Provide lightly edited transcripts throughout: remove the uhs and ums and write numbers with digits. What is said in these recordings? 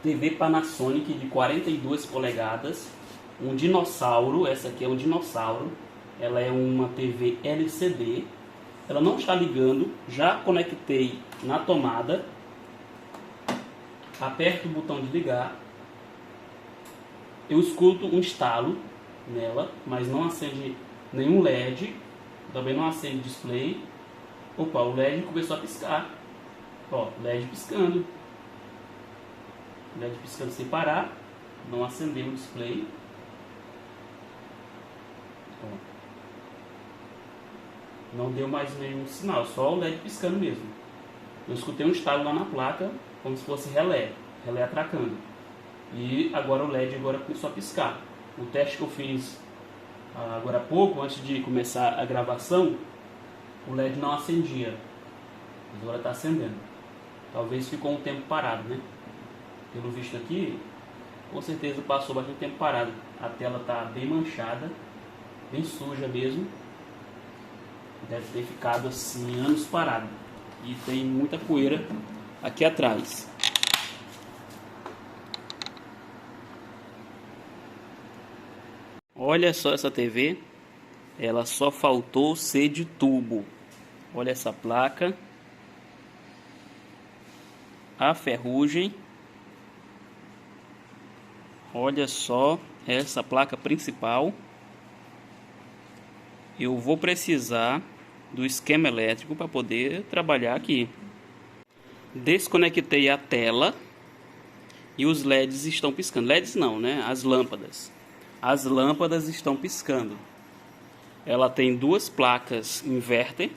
TV Panasonic de 42 polegadas, um dinossauro. Essa aqui é um dinossauro, ela é uma TV LCD, ela não está ligando, já conectei na tomada, aperto o botão de ligar, eu escuto um estalo nela, mas não acende nenhum LED, também não acende display. Opa, o LED começou a piscar, ó, LED piscando. LED piscando sem parar, não acendeu o display. Ó. Não deu mais nenhum sinal, só o LED piscando mesmo. Eu escutei um estalo lá na placa, como se fosse relé atracando. E agora o LED agora começou a piscar. O teste que eu fiz agora há pouco, antes de começar a gravação, o LED não acendia. Agora está acendendo. Talvez ficou um tempo parado, né? Pelo visto aqui, com certeza passou bastante tempo parado. A tela está bem manchada, bem suja mesmo. Deve ter ficado assim anos parado. E tem muita poeira aqui atrás. Olha só essa TV, ela só faltou ser de tubo. Olha essa placa, a ferrugem. Olha só essa placa principal. Eu vou precisar do esquema elétrico para poder trabalhar aqui. Desconectei a tela e os LEDs estão piscando. LEDs não, né? As lâmpadas. As lâmpadas estão piscando. Ela tem duas placas inverter.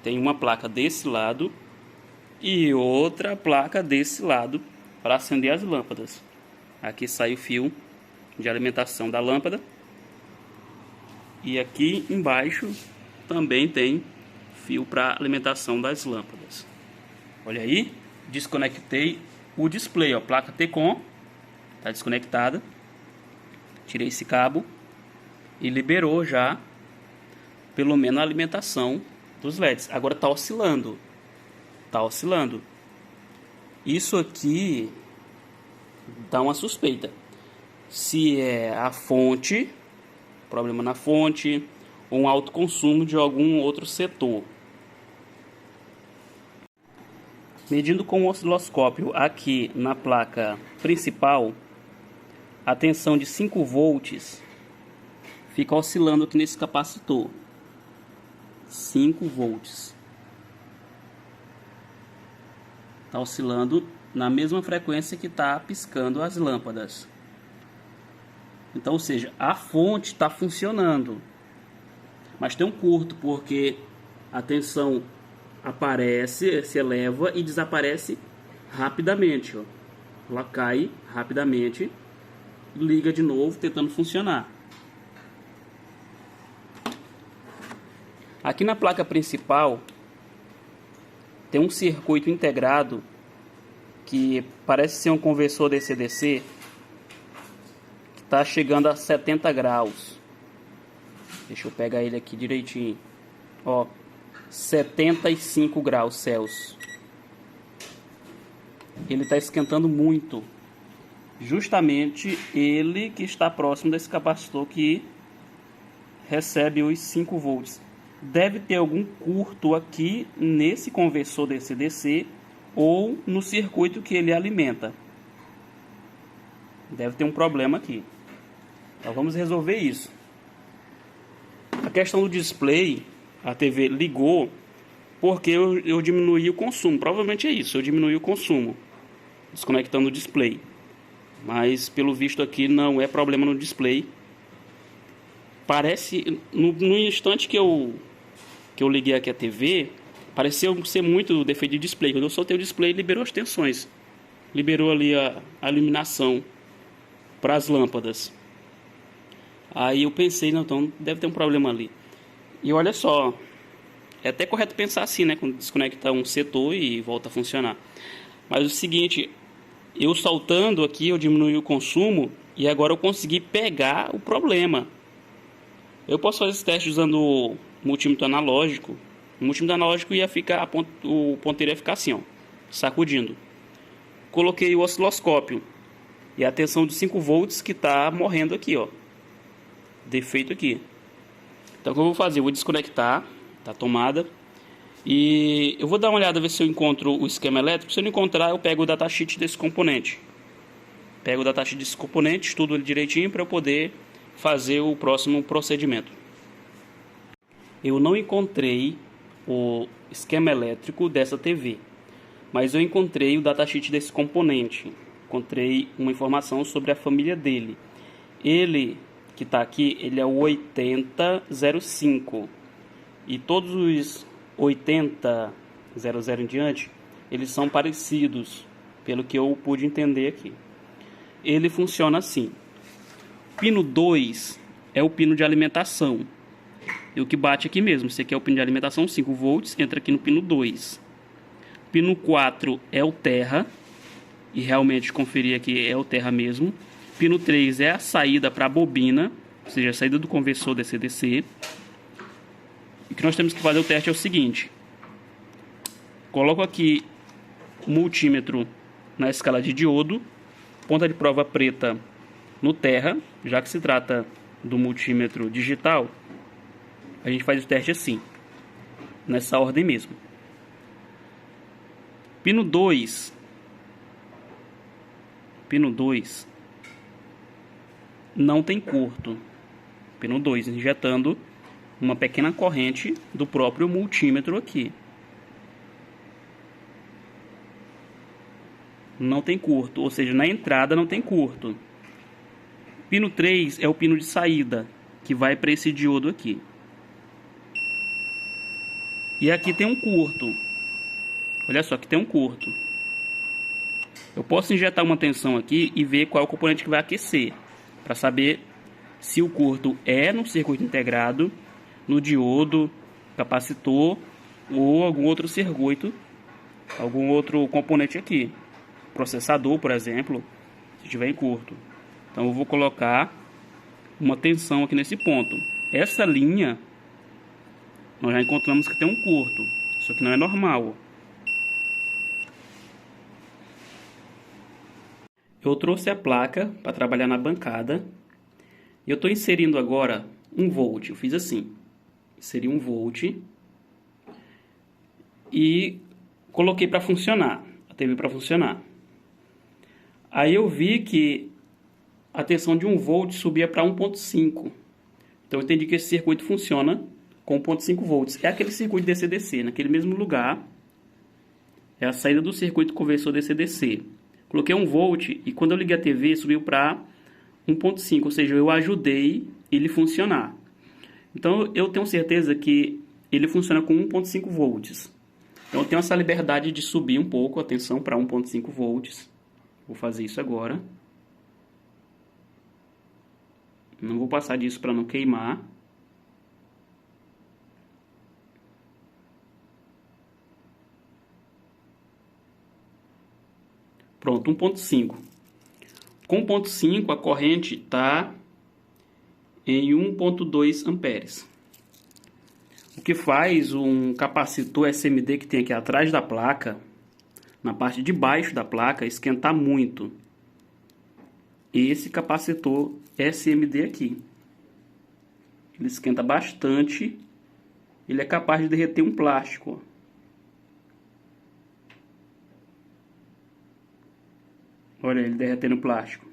Tem uma placa desse lado e outra placa desse lado para acender as lâmpadas. Aqui sai o fio de alimentação da lâmpada. E aqui embaixo também tem fio para alimentação das lâmpadas. Olha aí, desconectei o display, ó, placa T-Com, está desconectada. Tirei esse cabo e liberou já pelo menos a alimentação dos LEDs. Agora está oscilando. Está oscilando. Isso aqui dá uma suspeita. Se é a fonte, problema na fonte, ou um alto consumo de algum outro setor. Medindo com o osciloscópio aqui na placa principal, a tensão de 5 volts fica oscilando aqui nesse capacitor. 5 volts. Está oscilando na mesma frequência que está piscando as lâmpadas. Então, ou seja, a fonte está funcionando. Mas tem um curto, porque a tensão aparece, se eleva e desaparece rapidamente. Ó. Ela cai rapidamente. Liga de novo, tentando funcionar. Aqui na placa principal tem um circuito integrado que parece ser um conversor DC-DC, que está chegando a 70 graus. Deixa eu pegar ele aqui direitinho. Ó, 75 graus Celsius. Ele está esquentando muito. Justamente ele que está próximo desse capacitor que recebe os 5 volts. Deve ter algum curto aqui nesse conversor DC-DC ou no circuito que ele alimenta. Deve ter um problema aqui. Então vamos resolver isso. A questão do display, a TV ligou porque eu diminuí o consumo. Provavelmente é isso, eu diminuí o consumo desconectando o display. Mas pelo visto aqui não é problema no display. Parece, no instante que eu liguei aqui a TV, pareceu ser muito defeito de display. Quando eu soltei o display, liberou as tensões. Liberou ali a iluminação para as lâmpadas. Aí eu pensei, não, então deve ter um problema ali. E olha só, é até correto pensar assim, né? Quando desconecta um setor e volta a funcionar. Mas é o seguinte, eu soltando aqui, eu diminui o consumo e agora eu consegui pegar o problema. Eu posso fazer esse teste usando o multímetro analógico. O multímetro analógico ia ficar, o ponteiro ia ficar assim, ó, sacudindo. coloquei o osciloscópio. E a tensão de 5 volts que está morrendo aqui, ó. Defeito aqui. Então o que eu vou fazer? Eu vou desconectar da tomada. E eu vou dar uma olhada, ver se eu encontro o esquema elétrico. Se eu não encontrar, eu pego o datasheet desse componente. Pego o datasheet desse componente, estudo ele direitinho para eu poder fazer o próximo procedimento. Eu não encontrei o esquema elétrico dessa TV, mas eu encontrei o datasheet desse componente. Encontrei uma informação sobre a família dele. Ele que está aqui, ele é o 8005. E todos os 8000 em diante, eles são parecidos, pelo que eu pude entender aqui. Ele funciona assim. Pino 2 é o pino de alimentação. E o que bate aqui mesmo, esse aqui é o pino de alimentação, 5 volts, entra aqui no pino 2. Pino 4 é o terra. E realmente conferir aqui, é o terra mesmo. Pino 3 é a saída para a bobina, ou seja, a saída do conversor DC-DC. E o que nós temos que fazer o teste é o seguinte. Coloco aqui o multímetro na escala de diodo, ponta de prova preta no terra, já que se trata do multímetro digital, a gente faz o teste assim, nessa ordem mesmo. Pino 2 não tem curto. Pino 2 injetando uma pequena corrente do próprio multímetro aqui. Não tem curto, ou seja, na entrada não tem curto. Pino 3 é o pino de saída, que vai para esse diodo aqui. E aqui tem um curto. Olha só, aqui tem um curto. Eu posso injetar uma tensão aqui e ver qual é o componente que vai aquecer, para saber se o curto é no circuito integrado, no diodo, capacitor ou algum outro circuito, algum outro componente aqui. Processador, por exemplo, se tiver em curto. Então eu vou colocar uma tensão aqui nesse ponto. Essa linha, nós já encontramos que tem um curto. Isso aqui não é normal. Eu trouxe a placa para trabalhar na bancada. E eu estou inserindo agora 1 volt. Eu fiz assim. Inseri 1 volt. E coloquei para funcionar. A TV para funcionar. Aí eu vi que a tensão de 1 volt subia para 1.5. Então eu entendi que esse circuito funciona com 1.5 volts. É aquele circuito DC-DC, naquele mesmo lugar. É a saída do circuito conversor DC-DC. Coloquei 1 volt e quando eu liguei a TV subiu para 1.5, ou seja, eu ajudei ele funcionar. Então eu tenho certeza que ele funciona com 1.5 volts. Então eu tenho essa liberdade de subir um pouco a tensão para 1.5 volts. Vou fazer isso agora. Não vou passar disso para não queimar. Pronto, 1.5. Com 1.5 a corrente está em 1.2 amperes. O que faz um capacitor SMD que tem aqui atrás da placa, na parte de baixo da placa, esquentar muito. Esse capacitor SMD aqui. Ele esquenta bastante. Ele é capaz de derreter um plástico. Olha ele derretendo o plástico.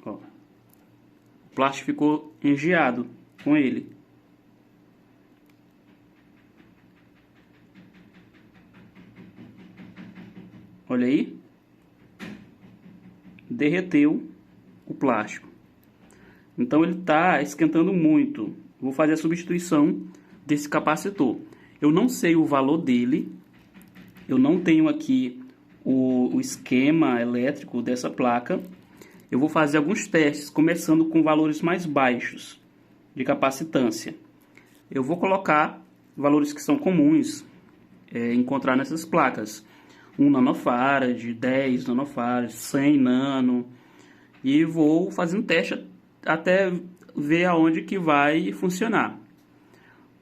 Ó. O plástico ficou engeado com ele. Olha aí. Derreteu o plástico. Então ele está esquentando muito. Vou fazer a substituição desse capacitor. Eu não sei o valor dele. Eu não tenho aqui o esquema elétrico dessa placa. Eu vou fazer alguns testes, começando com valores mais baixos de capacitância. Eu vou colocar valores que são comuns encontrar nessas placas. 1 nanofarad, 10 nanofarad, 100 nano. E vou fazendo teste até ver aonde que vai funcionar.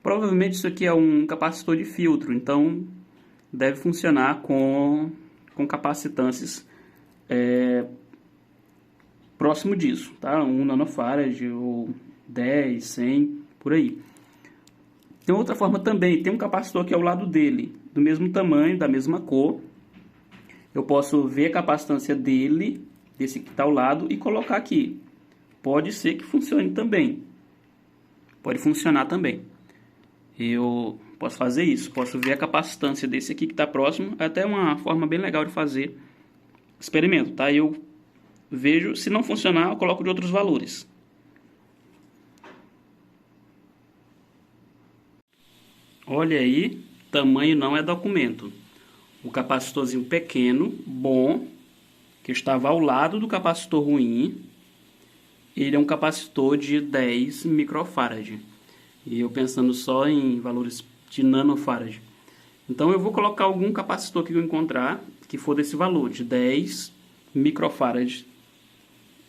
Provavelmente isso aqui é um capacitor de filtro, então deve funcionar com com capacitâncias próximo disso, tá? 1 nanofarad ou 10, 100, por aí. Tem outra forma também, tem um capacitor aqui ao lado dele, do mesmo tamanho, da mesma cor. Eu posso ver a capacitância dele, desse que está ao lado, e colocar aqui. Pode ser que funcione também. Pode funcionar também. Eu posso fazer isso, posso ver a capacitância desse aqui que está próximo. É até uma forma bem legal de fazer experimento, tá? Eu vejo, se não funcionar, eu coloco de outros valores. Olha aí, tamanho não é documento. O capacitorzinho pequeno, bom, que estava ao lado do capacitor ruim, ele é um capacitor de 10 microfarad. E eu pensando só em valores de nanofarad. Então eu vou colocar algum capacitor que eu encontrar, que for desse valor, de 10 microfarad.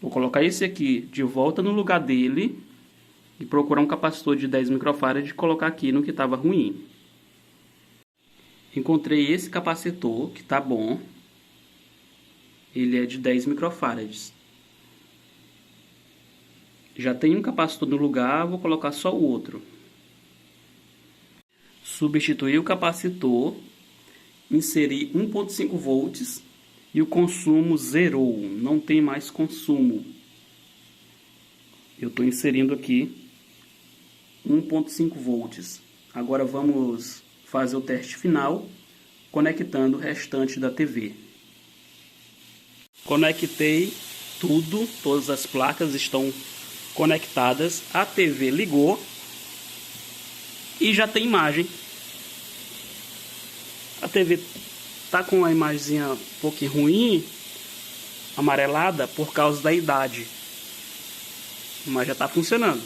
Vou colocar esse aqui de volta no lugar dele e procurar um capacitor de 10 microfarad e colocar aqui no que estava ruim. Encontrei esse capacitor que está bom. Ele é de 10 microfarads. Já tem um capacitor no lugar, vou colocar só o outro. Substituir o capacitor, inserir 1.5 volts e o consumo zerou, não tem mais consumo. Eu estou inserindo aqui 1.5 volts. Agora vamos fazer o teste final, conectando o restante da TV. Conectei tudo, todas as placas estão conectadas, a TV ligou e já tem imagem. A TV tá com a imagenzinha um pouquinho ruim, amarelada, por causa da idade, mas já está funcionando.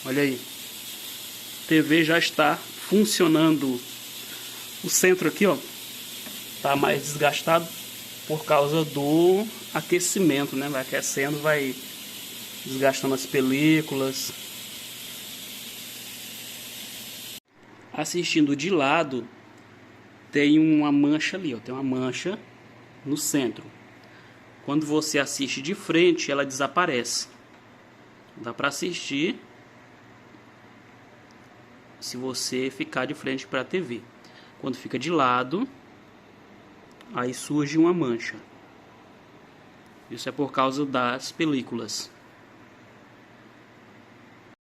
Olha aí, a TV já está funcionando. O centro aqui, ó, tá mais desgastado por causa do aquecimento, né? Vai aquecendo, vai desgastando as películas. Assistindo de lado, tem uma mancha ali, ó, tem uma mancha no centro. Quando você assiste de frente, ela desaparece. Dá para assistir se você ficar de frente para a TV. Quando fica de lado, aí surge uma mancha. Isso é por causa das películas.